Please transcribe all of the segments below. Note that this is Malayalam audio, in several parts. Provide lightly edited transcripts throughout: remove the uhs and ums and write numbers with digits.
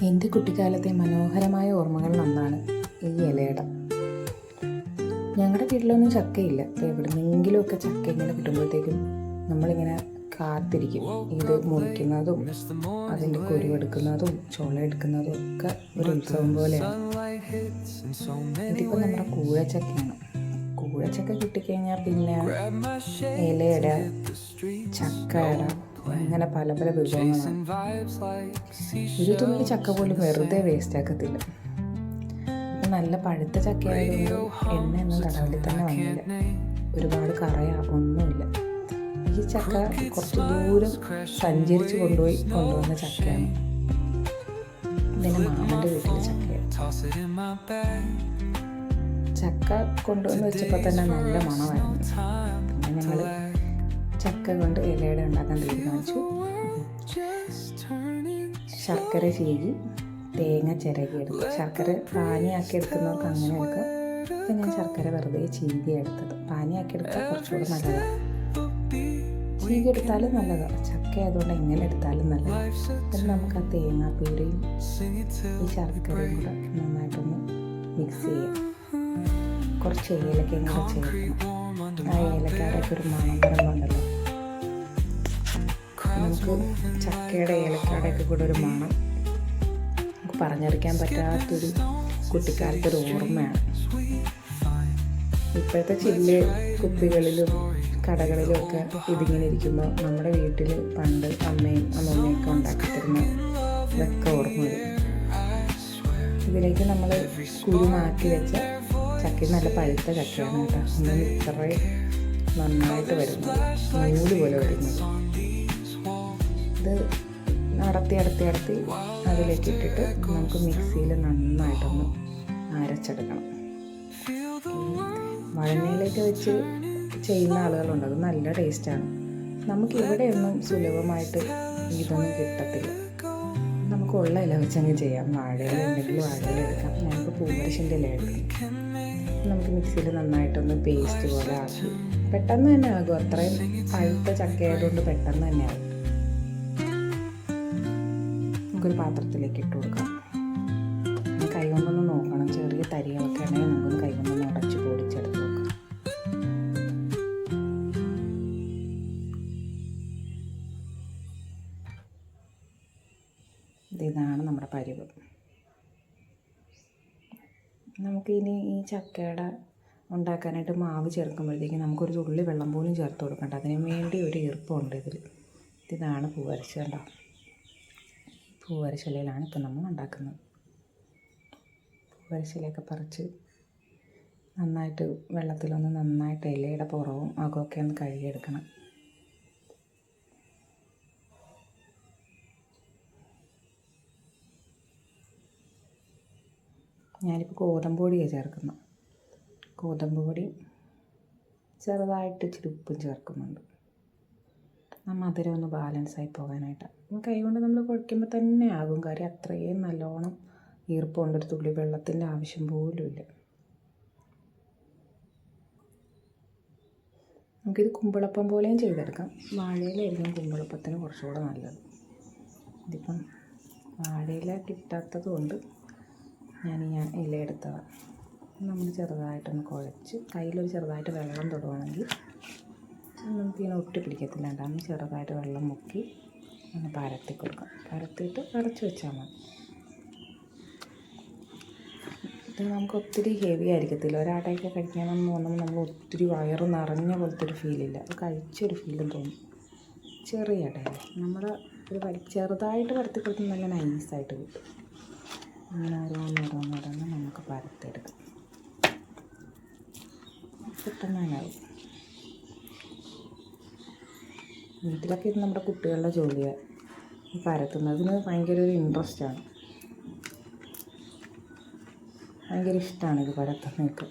എൻ്റെ കുട്ടിക്കാലത്തെ മനോഹരമായ ഓർമ്മകളിലൊന്നാണ് ഈ ഇലയട. ഞങ്ങളുടെ വീട്ടിലൊന്നും ചക്കയില്ല. അപ്പോൾ എവിടുന്നെങ്കിലുമൊക്കെ ചക്ക ഇങ്ങനെ കിട്ടുമ്പോഴത്തേക്കും നമ്മളിങ്ങനെ കാത്തിരിക്കും. ഇത് മുറിക്കുന്നതും അതിൻ്റെ കുരുവെടുക്കുന്നതും ചുളയെടുക്കുന്നതും ഒക്കെ ഒരു ഉത്സവം പോലെയാണ്. ഇതിപ്പോൾ നമ്മുടെ കൂഴച്ചക്കയാണ്. കൂഴച്ചക്ക കിട്ടിക്കഴിഞ്ഞാൽ പിന്നെ ഇലയട, ചക്കയട, അങ്ങനെ പല പല വിഭവങ്ങളാണ്. ഒരു തുള്ളി ചക്ക പോലും വെറുതെ വേസ്റ്റ് ആക്കത്തില്ല. നല്ല പഴുത്ത ചക്ക ആയതുകൊണ്ട് എണ്ണയൊന്നും കടവിൽ തന്നെ വന്നില്ല. ഒരുപാട് ഒന്നുമില്ല. ഈ ചക്ക കുറച്ച് ദൂരം സഞ്ചരിച്ച് കൊണ്ടുവന്ന ചക്കയാണ്. ഇതിൻ്റെ മാമൻ്റെ വീട്ടിലെ ചക്കയാണ്. ചക്ക കൊണ്ടുവന്ന് വെച്ചപ്പോൾ തന്നെ നല്ല മണമായിരുന്നു. പിന്നെ ഞങ്ങൾ ചക്ക കൊണ്ട് ഇലയട ഉണ്ടാക്കാൻ തീരുമാനിച്ചു. ശർക്കര ചീകി തേങ്ങ ചിരകിയെടുത്തു. ശർക്കര പാനിയാക്കി എടുക്കുന്നവർക്ക് അങ്ങനെ എടുക്കാം. ഇപ്പം ഞാൻ ശർക്കര വെറുതെ ചീകി എടുത്തത്. പാനിയാക്കി എടുത്താൽ കുറച്ചുകൂടെ നല്ലതാണ്. ചീകി എടുത്താലും നല്ലതാണ്. ചക്ക ആയതുകൊണ്ട് എങ്ങനെ എടുത്താലും നല്ലതാണ്. പിന്നെ നമുക്ക് ആ തേങ്ങാപ്പീരയും ഈ ശർക്കരയും കൂടെ നന്നായിട്ടൊന്ന് മിക്സ് ചെയ്യാം. കുറച്ച് ഏലക്കയും കൂടെ ചേർക്കണം. ആ ഏലക്കാടൊക്കെ ഒരു മണം വരുന്നുണ്ടല്ലോ. നമുക്ക് ചക്കയുടെ ഏലക്കാടൊക്കെ കൂടെ ഒരു മണം നമുക്ക് പറഞ്ഞറിയിക്കാൻ പറ്റാത്തൊരു കുട്ടിക്കാലത്തൊരു ഓർമ്മയാണ്. ഇപ്പോഴത്തെ ചില്ല് കുപ്പികളിലും കടകളിലും ഒക്കെ ഇതിങ്ങനെ ഇരിക്കുമ്പോൾ നമ്മുടെ വീട്ടിൽ പണ്ട് അമ്മയും അമ്മമ്മയൊക്കെ ഉണ്ടാക്കി തരുന്ന ഇതൊക്കെ ഓർമ്മ വരും. ഇതിലേക്ക് നമ്മൾ കുരു മാറ്റി വെച്ച ചക്ക നല്ല പഴുത്ത ചക്കയാണ് കേട്ടോ. നമ്മൾ ഇത്രയും നന്നായിട്ട് വരുന്നത്, നൂല് പോലെ വരുന്നത്. ഇത് അടത്തി അതിലേക്ക് ഇട്ടിട്ട് നമുക്ക് മിക്സിയിൽ നന്നായിട്ടൊന്ന് അരച്ചെടുക്കണം. വഴനയിലേക്ക് വെച്ച് ചെയ്യുന്ന ആളുകളുണ്ട്. അത് നല്ല ടേസ്റ്റാണ്. നമുക്ക് ഇവിടെയൊന്നും സുലഭമായിട്ട് ഇതൊന്നും കിട്ടത്തില്ല. നമുക്കുള്ള ഇല വെച്ചങ്ങ് ചെയ്യാം. വാഴയില ഉണ്ടെങ്കിൽ വാഴയില എടുക്കാം. ഞങ്ങൾക്ക് പൂവരശിൻ്റെ ഇല എടുക്കാം. നമുക്ക് മിക്സിയിൽ നന്നായിട്ടൊന്ന് പേസ്റ്റ് പോലെ ആക്കി പെട്ടെന്ന് തന്നെ ആകും. അത്രയും പഴുത്ത ചക്കയായതുകൊണ്ട് പെട്ടെന്ന് തന്നെ ആകും. നമുക്കൊരു പാത്രത്തിലേക്ക് ഇട്ട് കൊടുക്കാം. കൈ കൊണ്ടൊന്ന് നോക്കണം. ചെറിയ തരികളൊക്കെ ആണെങ്കിൽ നമുക്കൊന്ന് കൈ കൊണ്ടൊന്ന് ഉടച്ച് പൊടിച്ചെടുത്ത് നോക്കാം. ഇതാണ് നമ്മുടെ പരുവം. നമുക്കിനി ഈ ചക്കയുടെ ഉണ്ടാക്കാനായിട്ട് മാവ് ചേർക്കുമ്പോഴത്തേക്കും നമുക്കൊരു തുള്ളി വെള്ളം പോലും ചേർത്ത് കൊടുക്കണ്ട. അതിന് വേണ്ടി ഒരു ഈർപ്പമുണ്ട് ഇതിൽ. ഇതാണ് പൂവരശ. കണ്ടോ, പൂവരശയിലാണ് ഇപ്പം നമ്മൾ ഉണ്ടാക്കുന്നത്. പൂവരശയിലൊക്കെ പറിച്ച് നന്നായിട്ട് വെള്ളത്തിലൊന്ന് നന്നായിട്ട് ഇലയുടെ പുറവും അകമൊക്കെ ഒന്ന് കഴുകിയെടുക്കണം. ഞാനിപ്പോൾ ഗോതമ്പ് പൊടിയാണ് ചേർക്കുന്നത്. ഗോതമ്പ് പൊടി ചെറുതായിട്ട് ഇച്ചിരി ഉപ്പും ചേർക്കുന്നുണ്ട്. ആ മധുരം ഒന്ന് ബാലൻസായി പോകാനായിട്ട്. കൈ കൊണ്ട് നമ്മൾ കുഴയ്ക്കുമ്പോൾ തന്നെ ആകും. കാര്യം അത്രയും നല്ലോണം ഈർപ്പമുണ്ട്. ഒരു തുള്ളി വെള്ളത്തിൻ്റെ ആവശ്യം പോലും ഇല്ല. നമുക്കിത് കുമ്പിളപ്പം പോലെയും ചെയ്തെടുക്കാം. വാഴയിലായിരിക്കും കുമ്പിളപ്പത്തിന് കുറച്ചുകൂടെ നല്ലത്. ഇതിപ്പം വാഴയില കിട്ടാത്തത് കൊണ്ട് ഞാൻ ഇല എടുത്തതാണ്. നമ്മൾ ചെറുതായിട്ടൊന്ന് കുഴച്ച് കയ്യിലൊരു ചെറുതായിട്ട് വെള്ളം തൊടുവാണെങ്കിൽ നമുക്കിങ്ങനെ ഒട്ടി പിടിക്കത്തില്ല. ഉണ്ടാകും. ചെറുതായിട്ട് വെള്ളം മുക്കി ഒന്ന് പരത്തി കൊടുക്കാം. പരത്തിയിട്ട് അടച്ച് വെച്ചാൽ മതി. ഇത് നമുക്ക് ഒത്തിരി ഹെവി ആയിരിക്കത്തില്ല. ഒരാട്ടയൊക്കെ കഴിക്കാനെന്ന് തോന്നുമ്പോൾ നമ്മൾ ഒത്തിരി വയറ് നിറഞ്ഞ പോലത്തെ ഒരു ഫീലില്ല. അത് കഴിച്ചൊരു ഫീലും തോന്നും. ചെറിയ ഇടയിൽ നമ്മൾ ചെറുതായിട്ട് പരത്തി കൊടുത്ത് നല്ല നൈസായിട്ട് കിട്ടും. അങ്ങനെ ഓരോന്നോരോന്നോരോന്ന് നമുക്ക് പരത്തിയെടുക്കാം. പെട്ടെന്ന് തന്നെ ആവും. വീട്ടിലൊക്കെ ഇത് നമ്മുടെ കുട്ടികളുടെ ജോലിയാണ് പരത്തുന്നതിന്. ഭയങ്കര ഒരു ഇൻട്രസ്റ്റാണ്. ഭയങ്കര ഇഷ്ടമാണ് ഇത് പരത്തുന്നതൊക്കെ.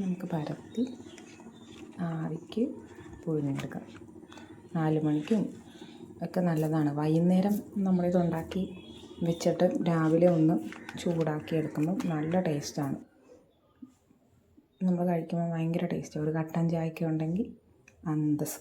നമുക്ക് പരത്തി ആവിക്ക് പുഴുങ്ങിയെടുക്കാം. 4 മണിക്കും ഒക്കെ നല്ലതാണ്. വൈകുന്നേരം നമ്മളിത് ഉണ്ടാക്കി വെച്ചിട്ട് രാവിലെ ഒന്ന് ചൂടാക്കി എടുക്കുമ്പോൾ നല്ല ടേസ്റ്റാണ്. നമ്മൾ കഴിക്കുമ്പോൾ ഭയങ്കര ടേസ്റ്റ്. ഒരു കട്ടൻ ചായയൊക്കെ ഉണ്ടെങ്കിൽ അന്തസ്.